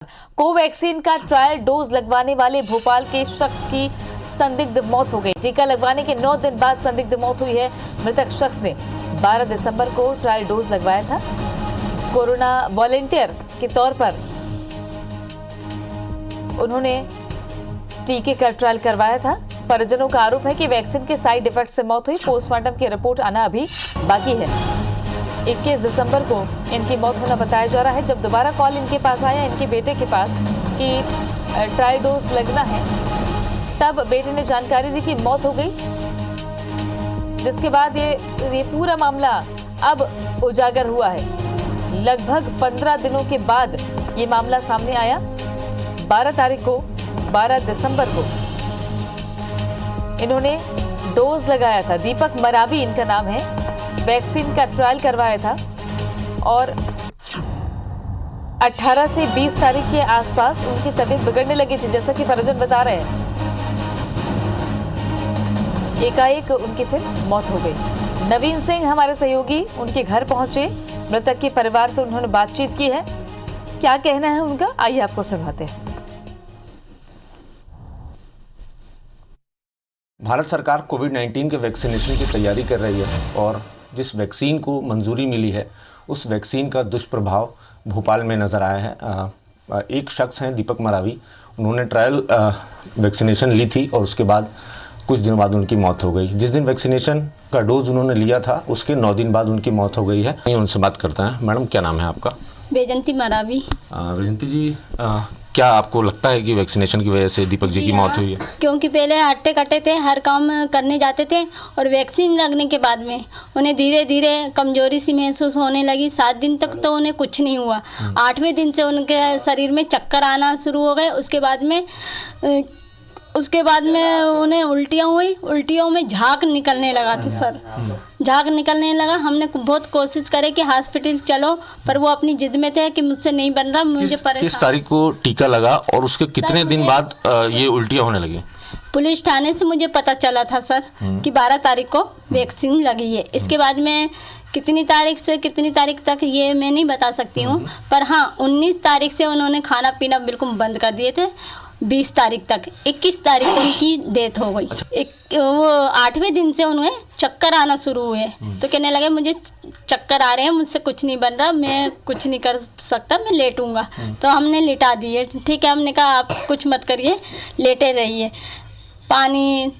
Covaxin का trial dose लगवाने वाले भोपाल के शख्स की संदिग्ध मौत हो गई। टीका लगवाने के 9 दिन बाद संदिग्ध मौत हुई है। मृतक शख्स ने 12 दिसंबर को ट्रायल डोज लगवाया था। कोरोना वॉलंटियर के तौर पर उन्होंने टीके का ट्रायल करवाया था। परिजनों का आरोप है कि वैक्सीन के साइड इफेक्ट से मौत हुई। पोस्टमार्टम की रिपोर्ट आना अभी बाकी है। 21 दिसंबर को इनकी मौत होना बताया जा रहा है। जब दोबारा कॉल इनके पास आया, इनके बेटे के पास, कि ट्रायल डोज लगना है, तब बेटे ने जानकारी दी कि मौत हो गई, जिसके बाद ये पूरा मामला अब उजागर हुआ है। लगभग 15 दिनों के बाद ये मामला सामने आया। 12 दिसंबर को इन्होंने डोज लगाया था। दीपक मरावी इनका नाम है। वैक्सीन का ट्रायल करवाया था और 18 से 20 तारीख के आसपास उनकी तबीयत बिगड़ने लगी थी, जैसा कि परिजन बता रहे हैं। एकाएक उनकी फिर मौत हो गई। नवीन सिंह हमारे सहयोगी उनके घर पहुंचे। मृतक के परिवार से उन्होंने बातचीत की है। क्या कहना है उनका, आइए आपको सुनाते हैं। भारत सरकार कोविड-19 के वैक्सीनेशन की तैयारी कर रही है और जिस वैक्सीन को मंजूरी मिली है उस वैक्सीन का दुष्प्रभाव भोपाल में नज़र आया है। एक शख्स हैं दीपक मरावी, उन्होंने ट्रायल वैक्सीनेशन ली थी और उसके बाद कुछ दिनों बाद उनकी मौत हो गई। जिस दिन वैक्सीनेशन का डोज उन्होंने लिया था उसके 9 दिन बाद उनकी मौत हो गई है। उनसे बात करते हैं। मैडम, क्या नाम है आपका? बेजंती मरावी। बेजंती जी, क्या आपको लगता है कि वैक्सीनेशन की वजह से दीपक जी की मौत हुई है? क्योंकि पहले हट्टे कट्टे थे, हर काम करने जाते थे और वैक्सीन लगने के बाद में उन्हें धीरे धीरे कमजोरी सी महसूस होने लगी। 7 दिन तक तो उन्हें कुछ नहीं हुआ। 8वें दिन से उनके शरीर में चक्कर आना शुरू हो गए। उसके बाद में उन्हें उल्टियाँ हुई। उल्टियों में झाग निकलने लगा था सर, झाग निकलने लगा। हमने बहुत कोशिश करे कि हॉस्पिटल चलो, पर वो अपनी जिद में थे कि मुझसे नहीं बन रहा, मुझे परेशान। किस तारीख को टीका लगा और उसके कितने दिन बाद ये उल्टियाँ होने लगी? पुलिस थाने से मुझे पता चला था सर कि 12 तारीख को वैक्सीन लगी है। इसके बाद में कितनी तारीख से कितनी तारीख तक ये मैं नहीं बता सकती हूँ, पर हाँ 19 तारीख से उन्होंने खाना पीना बिल्कुल बंद कर दिए थे। 20 तारीख तक, 21 तारीख को उनकी डेथ हो गई। वो 8वें दिन से उन्हें चक्कर आना शुरू हुए, तो कहने लगे मुझे चक्कर आ रहे हैं, मुझसे कुछ नहीं बन रहा, मैं कुछ नहीं कर सकता, मैं लेटूंगा। तो हमने लिटा दिए। ठीक है, हमने कहा आप कुछ मत करिए, लेटे रहिए। पानी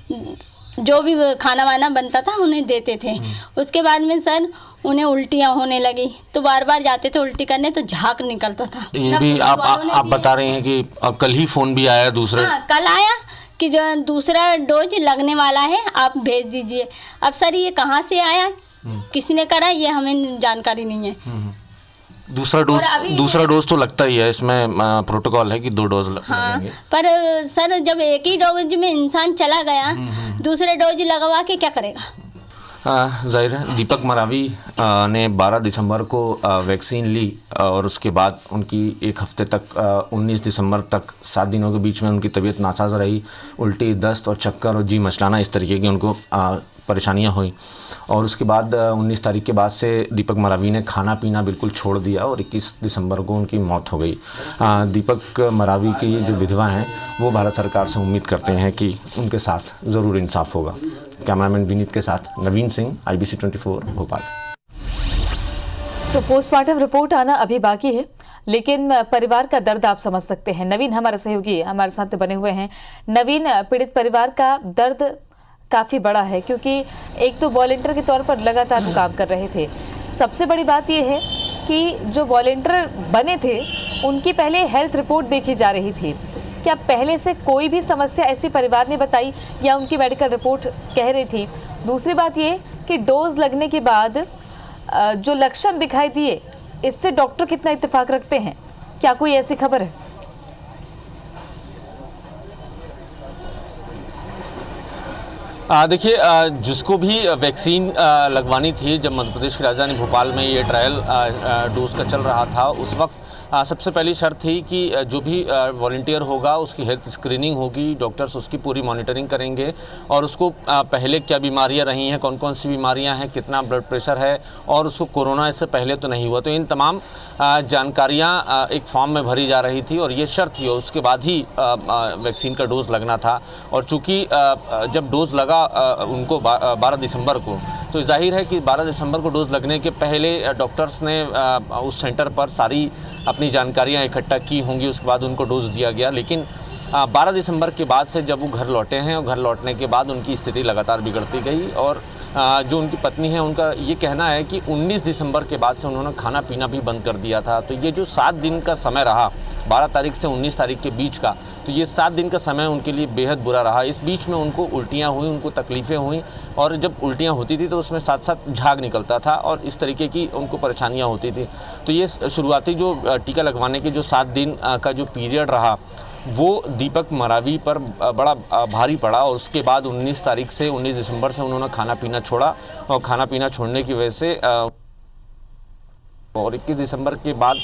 जो भी खाना वाना बनता था उन्हें देते थे। उसके बाद में सर उन्हें उल्टियाँ होने लगी, तो बार बार जाते थे उल्टी करने, तो झाग निकलता था। ये भी आप बता रहे हैं कि कल ही फ़ोन भी आया दूसरे? हाँ, कल आया कि जो दूसरा डोज लगने वाला है आप भेज दीजिए। अब सर ये कहाँ से आया, किसने करा, ये हमें जानकारी नहीं है। दूसरा डोज तो लगता ही है, इसमें प्रोटोकॉल है कि 2 डोज लगेंगे। पर सर जब एक ही डोज में इंसान चला गया, दूसरे डोज लगवा के क्या करेगा? जाहिर है दीपक मरावी ने 12 दिसंबर को वैक्सीन ली और उसके बाद उनकी 1 हफ्ते तक 19 दिसंबर तक 7 दिनों के बीच में उनकी तबीयत नासाज रही। उल्टी, दस्त और चक्कर और जी मचलाना, इस तरीके की उनको परेशानियां हुई। और उसके बाद 19 तारीख के बाद से दीपक मरावी ने खाना पीना बिल्कुल छोड़ दिया और 21 दिसंबर को उनकी मौत हो गई। दीपक मरावी की जो विधवा हैं वो भारत सरकार से उम्मीद करते हैं कि उनके साथ ज़रूर इंसाफ होगा। कैमरामैन विनीत के साथ नवीन सिंह, IBC 24 भोपाल। तो पोस्टमार्टम रिपोर्ट आना अभी बाकी है, लेकिन परिवार का दर्द आप समझ सकते हैं। नवीन हमारे सहयोगी हमारे साथ बने हुए हैं। नवीन, पीड़ित परिवार का दर्द काफ़ी बड़ा है, क्योंकि एक तो वॉलंटियर के तौर पर लगातार काम कर रहे थे। सबसे बड़ी बात यह है कि जो वॉलंटियर बने थे उनकी पहले हेल्थ रिपोर्ट देखी जा रही थी। क्या पहले से कोई भी समस्या ऐसी परिवार ने बताई या उनकी मेडिकल रिपोर्ट कह रही थी? दूसरी बात ये कि डोज लगने के बाद जो लक्षण दिखाई दिए, इससे डॉक्टर कितना इत्तेफाक रखते हैं? क्या कोई ऐसी खबर है? देखिए, जिसको भी वैक्सीन लगवानी थी, जब मध्य प्रदेश की राजधानी भोपाल में ये ट्रायल डोज का चल रहा था, उस वक्त सबसे पहली शर्त थी कि जो भी वॉलंटियर होगा उसकी हेल्थ स्क्रीनिंग होगी, डॉक्टर्स उसकी पूरी मॉनिटरिंग करेंगे और उसको पहले क्या बीमारियां रही हैं, कौन कौन सी बीमारियां हैं, कितना ब्लड प्रेशर है और उसको कोरोना इससे पहले तो नहीं हुआ। तो इन तमाम जानकारियां एक फॉर्म में भरी जा रही थी और ये शर्त थी और उसके बाद ही वैक्सीन का डोज़ लगना था। और चूँकि जब डोज़ लगा उनको 12 दिसंबर को, तो जाहिर है कि 12 दिसंबर को डोज़ लगने के पहले डॉक्टर्स ने उस सेंटर पर सारी अपनी जानकारियां इकट्ठा की होंगी, उसके बाद उनको डोज़ दिया गया। लेकिन 12 दिसंबर के बाद से जब वो घर लौटे हैं और घर लौटने के बाद उनकी स्थिति लगातार बिगड़ती गई और जो उनकी पत्नी है उनका ये कहना है कि 19 दिसंबर के बाद से उन्होंने खाना पीना भी बंद कर दिया था। तो ये जो 7 दिन का समय रहा 12 तारीख से 19 तारीख के बीच का, तो ये 7 दिन का समय उनके लिए बेहद बुरा रहा। इस बीच में उनको उल्टियाँ हुई, उनको तकलीफ़ें हुई और जब उल्टियाँ होती थी तो उसमें साथ साथ झाग निकलता था और इस तरीके की उनको परेशानियाँ होती थी। तो ये शुरुआती जो टीका लगवाने के जो 7 दिन का जो पीरियड रहा वो दीपक मरावी पर बड़ा भारी पड़ा और उसके बाद 19 तारीख से 19 दिसंबर से उन्होंने खाना पीना छोड़ा और खाना पीना छोड़ने की वजह से और 21 दिसंबर के बाद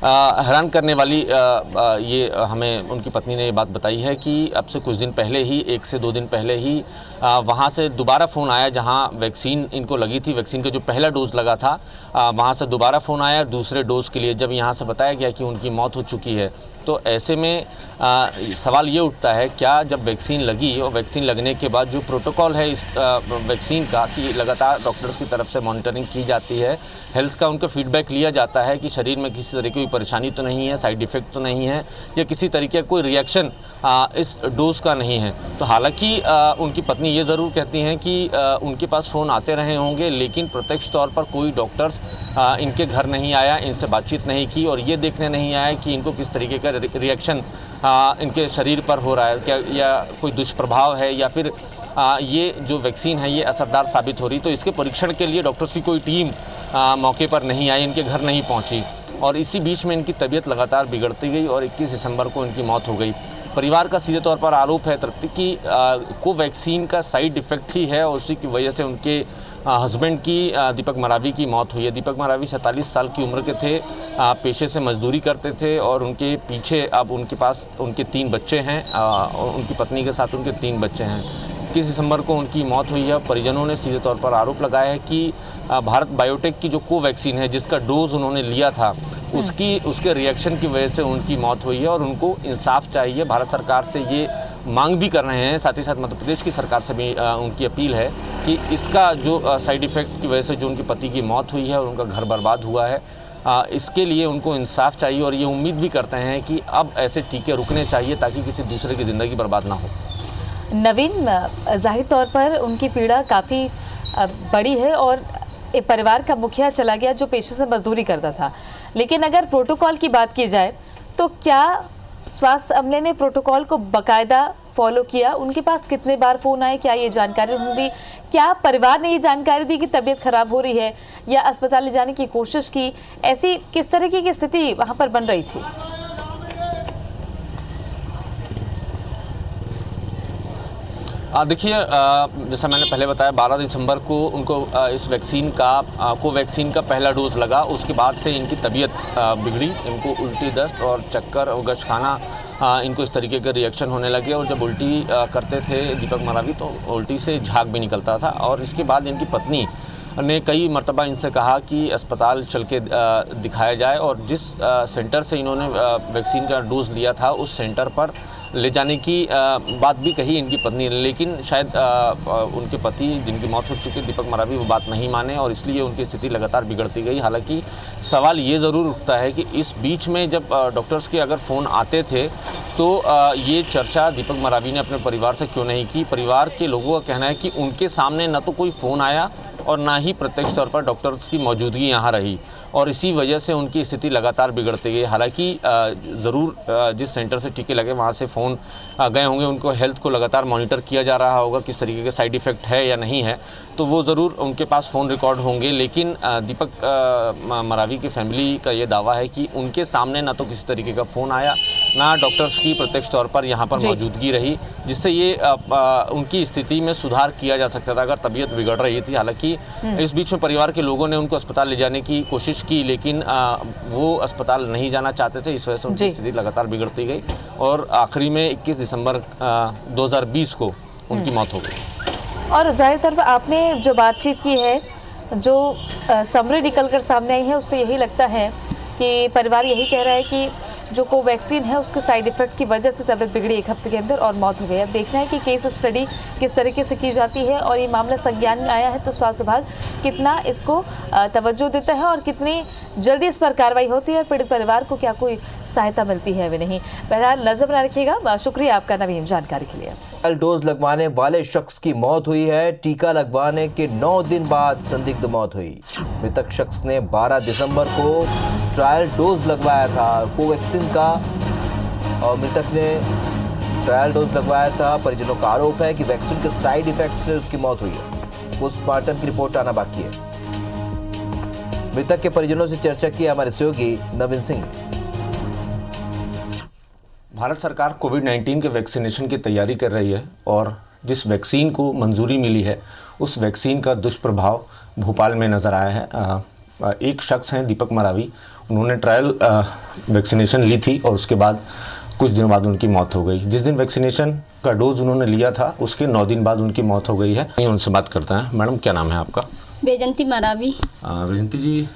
हैरान करने वाली ये हमें उनकी पत्नी ने ये बात बताई है कि अब से कुछ दिन पहले ही 1 से 2 दिन पहले ही वहाँ से दोबारा फ़ोन आया जहाँ वैक्सीन इनको लगी थी। वैक्सीन का जो पहला डोज़ लगा था वहाँ से दोबारा फ़ोन आया दूसरे डोज़ के लिए, जब यहाँ से बताया गया कि उनकी मौत हो चुकी है। तो ऐसे में सवाल ये उठता है क्या जब वैक्सीन लगी और वैक्सीन लगने के बाद जो प्रोटोकॉल है इस वैक्सीन का कि लगातार डॉक्टर्स की तरफ से मॉनिटरिंग की जाती है, हेल्थ का उनका फीडबैक लिया जाता है कि शरीर में किसी तरह की कोई परेशानी तो नहीं है, साइड इफ़ेक्ट तो नहीं है या किसी तरीके का कोई रिएक्शन इस डोज़ का नहीं है। तो हालांकि उनकी पत्नी ये ज़रूर कहती हैं कि उनके पास फ़ोन आते रहे होंगे लेकिन प्रत्यक्ष तौर पर कोई डॉक्टर्स इनके घर नहीं आया, इनसे बातचीत नहीं की और ये देखने नहीं आया कि इनको किस तरीके का रिएक्शन इनके शरीर पर हो रहा है, क्या या कोई दुष्प्रभाव है या फिर ये जो वैक्सीन है ये असरदार साबित हो रही। तो इसके परीक्षण के लिए डॉक्टर्स की कोई टीम मौके पर नहीं आई, इनके घर नहीं पहुंची और इसी बीच में इनकी तबीयत लगातार बिगड़ती गई और 21 दिसंबर को इनकी मौत हो गई। परिवार का सीधे तौर पर आरोप है तृप्ति कि कोवैक्सीन का साइड इफ़ेक्ट ही है और उसी की वजह से उनके हस्बैंड की दीपक मरावी की मौत हुई है। दीपक मरावी 47 साल की उम्र के थे, पेशे से मजदूरी करते थे और उनके पीछे अब उनके पास उनके 3 बच्चे हैं और उनकी पत्नी के साथ उनके 3 बच्चे हैं। 21 दिसंबर को उनकी मौत हुई है। परिजनों ने सीधे तौर पर आरोप लगाया है कि भारत बायोटेक की जो कोवैक्सीन है जिसका डोज़ उन्होंने लिया था उसके रिएक्शन की वजह से उनकी मौत हुई है और उनको इंसाफ चाहिए। भारत सरकार से ये मांग भी कर रहे हैं, साथ ही साथ मध्य प्रदेश की सरकार से भी उनकी अपील है कि इसका जो साइड इफ़ेक्ट की वजह से जो उनके पति की मौत हुई है और उनका घर बर्बाद हुआ है, इसके लिए उनको इंसाफ चाहिए और ये उम्मीद भी करते हैं कि अब ऐसे टीके रुकने चाहिए ताकि किसी दूसरे की ज़िंदगी बर्बाद ना हो। नवीन, जाहिर तौर पर उनकी पीड़ा काफ़ी बड़ी है और एक परिवार का मुखिया चला गया जो पेशे से मजदूरी करता था, लेकिन अगर प्रोटोकॉल की बात की जाए तो क्या स्वास्थ्य अमले ने प्रोटोकॉल को बाकायदा फॉलो किया? उनके पास कितने बार फ़ोन आए, क्या ये जानकारी उन्होंने दी? क्या परिवार ने ये जानकारी दी कि तबीयत खराब हो रही है या अस्पताल ले जाने की कोशिश की? ऐसी किस तरीके की स्थिति वहाँ पर बन रही थी? देखिए, जैसा मैंने पहले बताया 12 दिसंबर को उनको इस वैक्सीन का कोवैक्सीन का पहला डोज़ लगा। उसके बाद से इनकी तबीयत बिगड़ी, इनको उल्टी, दस्त और चक्कर और गश खाना इनको इस तरीके के रिएक्शन होने लगे और जब उल्टी करते थे दीपक मरावी तो उल्टी से झाग भी निकलता था। और इसके बाद इनकी पत्नी ने कई मरतबा इनसे कहा कि अस्पताल चल के दिखाया जाए और जिस सेंटर से इन्होंने वैक्सीन का डोज़ लिया था उस सेंटर पर ले जाने की बात भी कही इनकी पत्नी ने, लेकिन शायद उनके पति जिनकी मौत हो चुकी दीपक मरावी वो बात नहीं माने और इसलिए उनकी स्थिति लगातार बिगड़ती गई। हालांकि सवाल ये ज़रूर उठता है कि इस बीच में जब डॉक्टर्स के अगर फ़ोन आते थे तो ये चर्चा दीपक मरावी ने अपने परिवार से क्यों नहीं की? परिवार के लोगों का कहना है कि उनके सामने न तो कोई फ़ोन आया और ना ही प्रत्यक्ष तौर पर डॉक्टर्स की मौजूदगी यहाँ रही और इसी वजह से उनकी स्थिति लगातार बिगड़ती गई। हालांकि ज़रूर जिस सेंटर से टीके लगे वहाँ से फ़ोन गए होंगे, उनको हेल्थ को लगातार मॉनिटर किया जा रहा होगा किस तरीके के साइड इफ़ेक्ट है या नहीं है। तो वो ज़रूर उनके पास फ़ोन रिकॉर्ड होंगे, लेकिन दीपक मरावी की फैमिली का ये दावा है कि उनके सामने ना तो किसी तरीके का फ़ोन आया, ना डॉक्टर्स की प्रत्यक्ष तौर पर यहाँ पर मौजूदगी रही, जिससे ये उनकी स्थिति में सुधार किया जा सकता था अगर तबीयत बिगड़ रही थी। हालांकि इस बीच में परिवार के लोगों ने उनको अस्पताल ले जाने की कोशिश की, लेकिन वो अस्पताल नहीं जाना चाहते थे। इस वजह से उनकी स्थिति लगातार बिगड़ती गई और आखिरी में 21 दिसंबर 2020 को उनकी मौत हो गई। और जाहिर तौर पर आपने जो बातचीत की है, जो समरी निकल कर सामने आई है, उससे यही लगता है कि परिवार यही कह रहा है कि जो कोवैक्सीन है उसके साइड इफ़ेक्ट की वजह से तबीयत बिगड़ी 1 हफ्ते के अंदर और मौत हो गई। अब देखना है कि केस स्टडी किस तरीके से की जाती है और ये मामला संज्ञान में आया है तो स्वास्थ्य विभाग कितना इसको तवज्जो देता है और कितनी जल्दी इस पर कार्रवाई होती है, पीड़ित परिवार को क्या कोई सहायता मिलती है वे नहीं। बहरहाल नजर बना रखिएगा। शुक्रिया आपका नवीन जानकारी के लिए। डोज लगवाने वाले शख्स की मौत हुई है। टीका लगवाने के 9 दिन बाद संदिग्ध मौत हुई। मृतक शख्स ने 12 दिसंबर को ट्रायल डोज लगवाया था कोवैक्सीन का और मृतक ने ट्रायल डोज लगवाया था। परिजनों का आरोप है कि वैक्सीन के साइड इफेक्ट से उसकी मौत हुई है। पोस्टमार्टम की रिपोर्ट आना बाकी है। मृतक के परिजनों से चर्चा की हमारे सहयोगी नवीन सिंह। भारत सरकार कोविड-19 के वैक्सीनेशन की तैयारी कर रही है और जिस वैक्सीन को मंजूरी मिली है उस वैक्सीन का दुष्प्रभाव भोपाल में नज़र आया है। एक शख्स हैं दीपक मरावी, उन्होंने ट्रायल वैक्सीनेशन ली थी और उसके बाद कुछ दिनों बाद उनकी मौत हो गई। जिस दिन वैक्सीनेशन का डोज उन्होंने लिया था उसके 9 दिन बाद उनकी मौत हो गई है। उनसे बात करते हैं। मैडम, क्या नाम है आपका? बेजंती मरावी। बेजंती जी,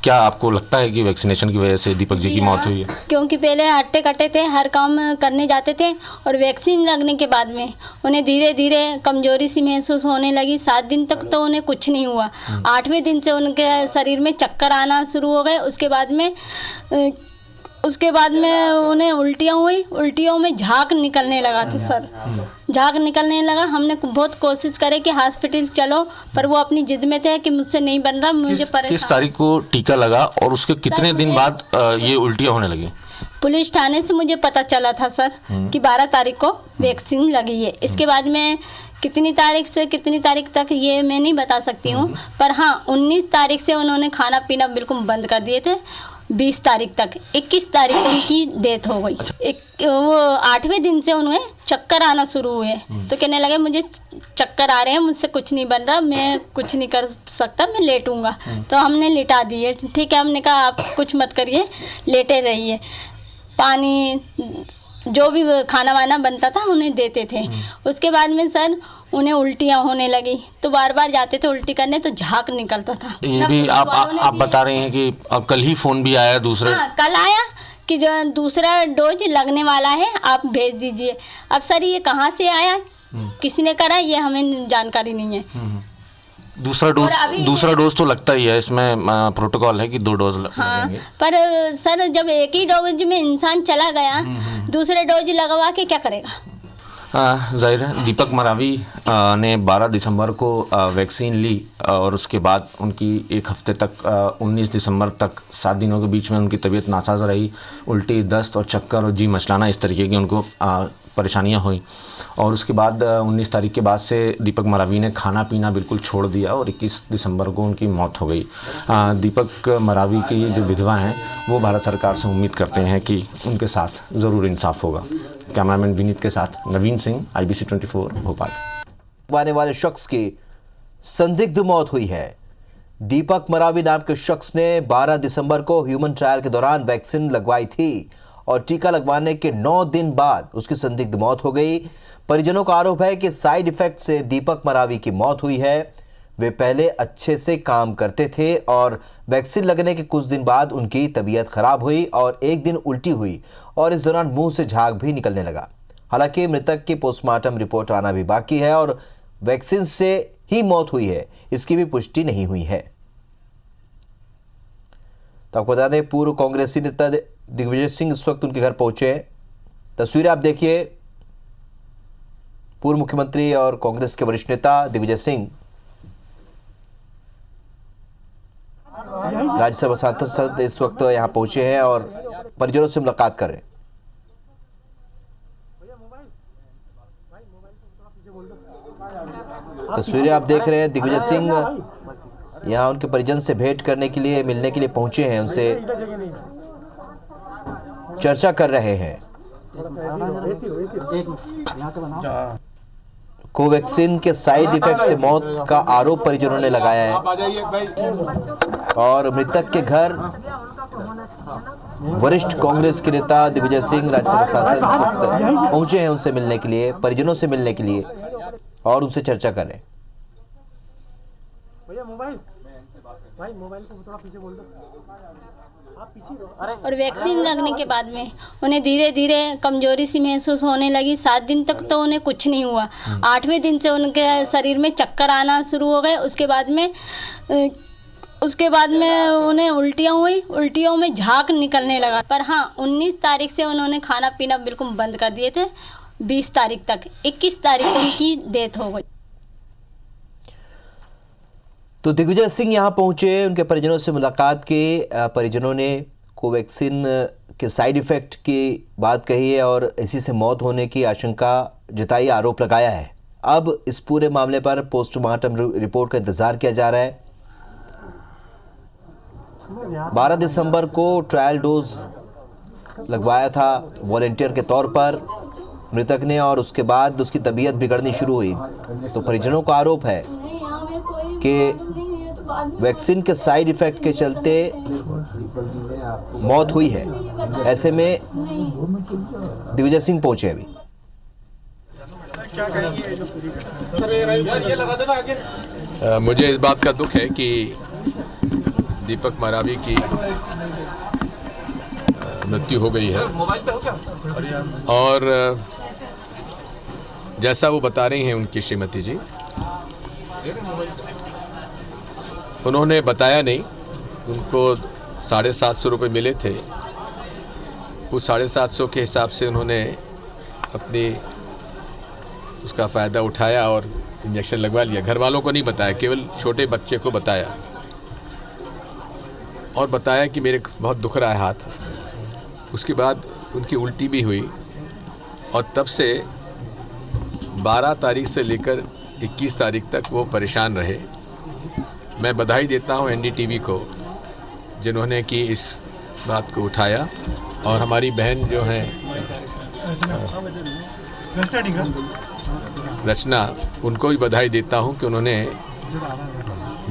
क्या आपको लगता है कि वैक्सीनेशन की वजह से दीपक जी की मौत हुई है? क्योंकि पहले हट्टे कट्टे थे, हर काम करने जाते थे और वैक्सीन लगने के बाद में उन्हें धीरे धीरे कमजोरी सी महसूस होने लगी। 7 दिन तक तो उन्हें कुछ नहीं हुआ। 8वें दिन से उनके शरीर में चक्कर आना शुरू हो गए। उसके बाद में उन्हें उल्टियाँ हुई। उल्टियों में झाग निकलने लगा था सर, झाग निकलने लगा। हमने बहुत कोशिश करे कि हॉस्पिटल चलो, पर वो अपनी जिद में थे कि मुझसे नहीं बन रहा, मुझे परेशान। किस तारीख को टीका लगा और उसके कितने दिन बाद ये उल्टियाँ होने लगी? पुलिस थाने से मुझे पता चला था सर कि 12 तारीख को वैक्सीन लगी है। इसके बाद में कितनी तारीख से कितनी तारीख तक ये मैं नहीं बता सकती हूँ, पर हाँ 19 तारीख से उन्होंने खाना पीना बिल्कुल बंद कर दिए थे। 20 तारीख तक, 21 तारीख को उनकी डेथ हो गई। वो 8वें दिन से उन्हें चक्कर आना शुरू हुए तो कहने लगे मुझे चक्कर आ रहे हैं, मुझसे कुछ नहीं बन रहा, मैं कुछ नहीं कर सकता, मैं लेटूंगा। तो हमने लिटा दिए। ठीक है, हमने कहा आप कुछ मत करिए, लेटे रहिए। पानी जो भी खाना वाना बनता था उन्हें देते थे। उसके बाद में सर उन्हें उल्टियाँ होने लगी तो बार बार जाते थे उल्टी करने, तो झाग निकलता था। ये भी आप बता रहे हैं कि अब कल ही फ़ोन भी आया दूसरे? हाँ, कल आया कि जो दूसरा डोज लगने वाला है आप भेज दीजिए। अब सर ये कहाँ से आया, किसने करा, ये हमें जानकारी नहीं है। दूसरा डोज तो लगता ही है, इसमें प्रोटोकॉल है कि 2 डोज लगेंगे। पर सर जब एक ही डोज में इंसान चला गया, दूसरे डोज लगवा के क्या करेगा? जाहिर है दीपक मरावी ने 12 दिसंबर को वैक्सीन ली और उसके बाद उनकी 1 हफ्ते तक 19 दिसंबर तक 7 दिनों के बीच में उनकी तबीयत नासाज रही। उल्टी, दस्त और चक्कर और जी मचलाना, इस तरीके की उनको परेशानियां हुई। और उसके बाद 19 तारीख के बाद से दीपक मरावी ने खाना पीना बिल्कुल छोड़ दिया और 21 दिसंबर को उनकी मौत हो गई। दीपक मरावी की जो विधवा हैं वो भारत सरकार से उम्मीद करते हैं कि उनके साथ ज़रूर इंसाफ होगा। कैमरामैन विनीत के साथ नवीन सिंह, IBC 24 भोपाल। लगवाने वाले शख्स की संदिग्ध मौत हुई है। दीपक मरावी नाम के शख्स ने 12 दिसंबर को ह्यूमन ट्रायल के दौरान वैक्सीन लगवाई थी और टीका लगवाने के 9 दिन बाद उसकी संदिग्ध मौत हो गई। परिजनों का आरोप है कि साइड इफेक्ट से दीपक मरावी की मौत हुई है। वे पहले अच्छे से काम करते थे और वैक्सीन लगने के कुछ दिन बाद उनकी तबीयत खराब हुई और एक दिन उल्टी हुई और इस दौरान मुंह से झाग भी निकलने लगा। हालांकि मृतक की पोस्टमार्टम रिपोर्ट आना भी बाकी है और वैक्सीन से ही मौत हुई है इसकी भी पुष्टि नहीं हुई है। तो आपको बता दें, पूर्व कांग्रेसी नेता दिग्विजय सिंह इस वक्त उनके घर पहुंचे हैं। तस्वीरें आप देखिए। पूर्व मुख्यमंत्री और कांग्रेस के वरिष्ठ नेता दिग्विजय सिंह राज्यसभा सांसद इस वक्त यहां पहुंचे हैं और परिजनों से मुलाकात कर रहे हैं। तस्वीरें आप देख रहे हैं, दिग्विजय सिंह यहाँ उनके परिजन से भेंट करने के लिए, मिलने के लिए पहुंचे हैं, उनसे चर्चा कर रहे हैं। कोवैक्सीन के साइड इफेक्ट से मौत का आरोप परिजनों ने लगाया है और मृतक के घर वरिष्ठ कांग्रेस के नेता दिग्विजय सिंह, राज्यसभा सांसद पहुंचे हैं उनसे मिलने के लिए, परिजनों से मिलने के लिए और उनसे चर्चा कर रहे हैं। मोबाइल को थोड़ा पीछे बोल दो। और वैक्सीन लगने के बाद में उन्हें धीरे धीरे कमजोरी सी महसूस होने लगी। 7 दिन तक तो उन्हें कुछ नहीं हुआ। 8वें दिन से उनके शरीर में चक्कर आना शुरू हो गए। उसके बाद में उन्हें उल्टियाँ हुई, उल्टियों में झाग निकलने लगा। पर हाँ, 19 तारीख से उन्होंने खाना पीना बिल्कुल बंद कर दिए थे। 20 तारीख तक, 21 तारीख को उनकी डेथ हो गई। तो दिग्विजय सिंह यहाँ पहुंचे, उनके परिजनों से मुलाकात की। परिजनों ने कोवैक्सीन के साइड इफ़ेक्ट की बात कही है और इसी से मौत होने की आशंका जताई, आरोप लगाया है। अब इस पूरे मामले पर पोस्टमार्टम रिपोर्ट का इंतजार किया जा रहा है। 12 दिसंबर को ट्रायल डोज लगवाया था वॉलंटियर के तौर पर मृतक ने और उसके बाद उसकी तबीयत बिगड़नी शुरू हुई। तो परिजनों का आरोप है कि वैक्सीन के साइड इफेक्ट के चलते मौत हुई है। ऐसे में दिग्विजय सिंह पहुंचे अभी। मुझे इस बात का दुख है कि दीपक मरावी की मृत्यु हो गई है और जैसा वो बता रही हैं उनकी श्रीमती जी, उन्होंने बताया नहीं, उनको 750 रुपये मिले थे। उस 750 के हिसाब से उन्होंने अपनी उसका फ़ायदा उठाया और इंजेक्शन लगवा लिया। घर वालों को नहीं बताया, केवल छोटे बच्चे को बताया और बताया कि मेरे बहुत दुख रहा है हाथ। उसके बाद उनकी उल्टी भी हुई और तब से 12 तारीख से लेकर 21 तारीख तक वो परेशान रहे। मैं बधाई देता हूँ NDTV को जिन्होंने कि इस बात को उठाया और हमारी बहन जो हैं रचना, उनको भी बधाई देता हूँ कि उन्होंने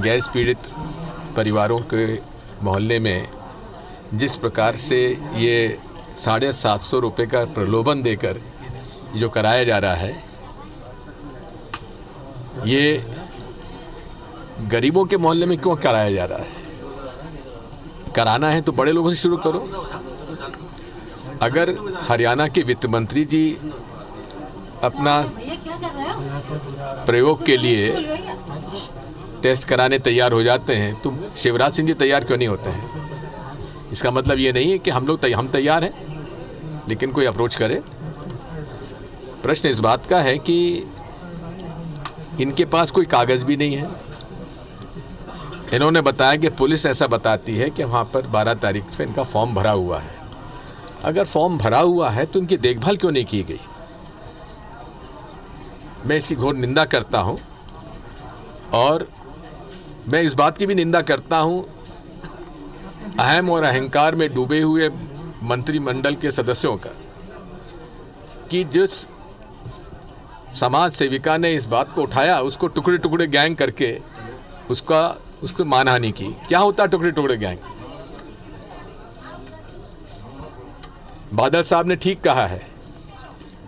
गैस पीड़ित परिवारों के मोहल्ले में जिस प्रकार से ये 750 रुपये का प्रलोभन देकर जो कराया जा रहा है, ये गरीबों के मोहल्ले में क्यों कराया जा रहा है? कराना है तो बड़े लोगों से शुरू करो। अगर हरियाणा के वित्त मंत्री जी अपना प्रयोग के लिए टेस्ट कराने तैयार हो जाते हैं तो शिवराज सिंह जी तैयार क्यों नहीं होते हैं? इसका मतलब ये नहीं है कि हम तैयार हैं लेकिन कोई अप्रोच करे। प्रश्न इस बात का है कि इनके पास कोई कागज़ भी नहीं है। इन्होंने बताया कि पुलिस ऐसा बताती है कि वहाँ पर 12 तारीख पे इनका फॉर्म भरा हुआ है। अगर फॉर्म भरा हुआ है तो इनकी देखभाल क्यों नहीं की गई? मैं इसकी घोर निंदा करता हूँ और मैं इस बात की भी निंदा करता हूँ अहम और अहंकार में डूबे हुए मंत्रिमंडल के सदस्यों का कि जिस समाज सेविका ने इस बात को उठाया उसको टुकड़े टुकड़े गैंग करके उसको मानहानि की। क्या होता है टुकड़े टुकड़े गैंग? बादल साहब ने ठीक कहा है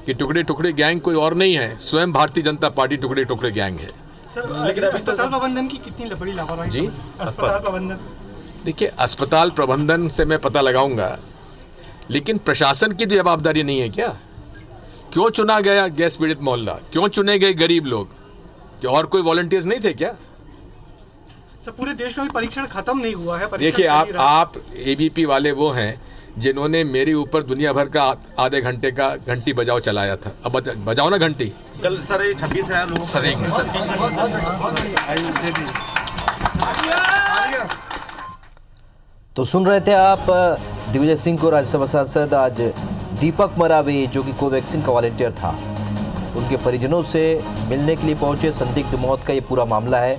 कि टुकड़े टुकड़े गैंग कोई और नहीं है, स्वयं भारतीय जनता पार्टी टुकड़े टुकड़े गैंग है। लेकिन अस्पताल प्रबंधन की कितनी बड़ी लापरवाही जी? अस्पताल प्रबंधन, देखिए, अस्पताल प्रबंधन से मैं पता लगाऊंगा, लेकिन प्रशासन की जवाबदारी नहीं है क्या? क्यों चुना गया गैस पीड़ित मोहल्ला? क्यों चुने गए गरीब लोग? क्या और कोई वॉलंटियर्स नहीं थे क्या? सर, पूरे देश में परीक्षण खत्म नहीं हुआ है। देखिए, आप ABP वाले वो हैं जिन्होंने मेरे ऊपर दुनिया भर का आधे घंटे का घंटी बजाओ चलाया था। अब बजाओ ना घंटी। कल सर 26,000 लोगों तो सुन रहे थे आप दिग्विजय सिंह को, राज्यसभा सांसद। आज दीपक मरावी जो कि कोवैक्सीन का वॉलंटियर था, उनके परिजनों से मिलने के लिए पहुंचे संदिग्ध मौत का ये पूरा मामला है।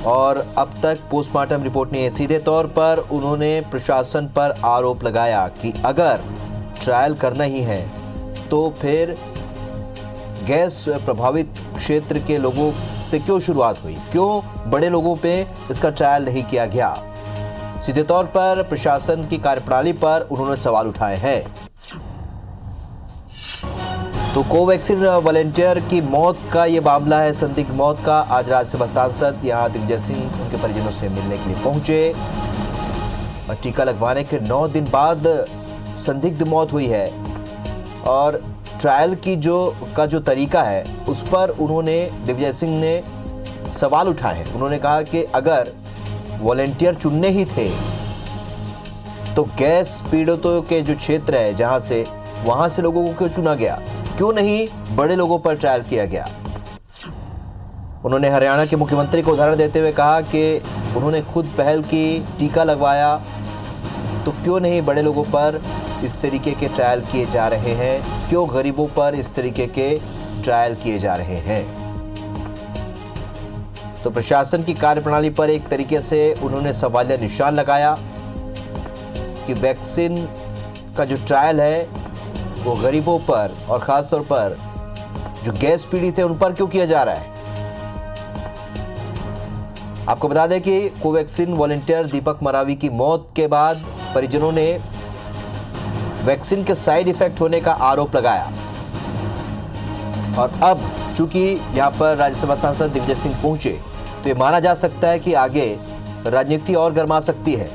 और अब तक पोस्टमार्टम रिपोर्ट ने सीधे तौर पर उन्होंने प्रशासन पर आरोप लगाया कि अगर ट्रायल करना ही है तो फिर गैस प्रभावित क्षेत्र के लोगों से क्यों शुरुआत हुई, क्यों बड़े लोगों पे इसका ट्रायल नहीं किया गया। सीधे तौर पर प्रशासन की कार्यप्रणाली पर उन्होंने सवाल उठाए हैं। तो कोवैक्सीन वॉलंटियर की मौत का ये मामला है, संदिग्ध मौत का। आज राज्यसभा सांसद यहाँ दिग्विजय सिंह उनके परिजनों से मिलने के लिए पहुंचे और टीका लगवाने के 9 दिन बाद संदिग्ध मौत हुई है। और ट्रायल की जो तरीका है उस पर उन्होंने दिग्विजय सिंह ने सवाल उठाए हैं। उन्होंने कहा कि अगर वॉलंटियर चुनने ही थे तो गैस पीड़ितों के जो क्षेत्र है जहां से, वहां से लोगों को क्यों चुना गया, क्यों नहीं बड़े लोगों पर ट्रायल किया गया। उन्होंने हरियाणा के मुख्यमंत्री को उदाहरण देते हुए कहा कि उन्होंने खुद पहल की, टीका लगवाया, तो क्यों नहीं बड़े लोगों पर इस तरीके के ट्रायल किए जा रहे हैं, क्यों गरीबों पर इस तरीके के ट्रायल किए जा रहे हैं। तो प्रशासन की कार्यप्रणाली पर एक तरीके से उन्होंने सवालिया निशान लगाया कि वैक्सीन का जो ट्रायल है वो गरीबों पर और खासतौर पर जो गैस पीड़ित है उन पर क्यों किया जा रहा है। आपको बता दें कि कोवैक्सीन वॉलंटियर दीपक मरावी की मौत के बाद परिजनों ने वैक्सीन के साइड इफेक्ट होने का आरोप लगाया। और अब चूंकि यहां पर राज्यसभा सांसद दिग्विजय सिंह पहुंचे तो ये माना जा सकता है कि आगे राजनीति और गर्मा सकती है।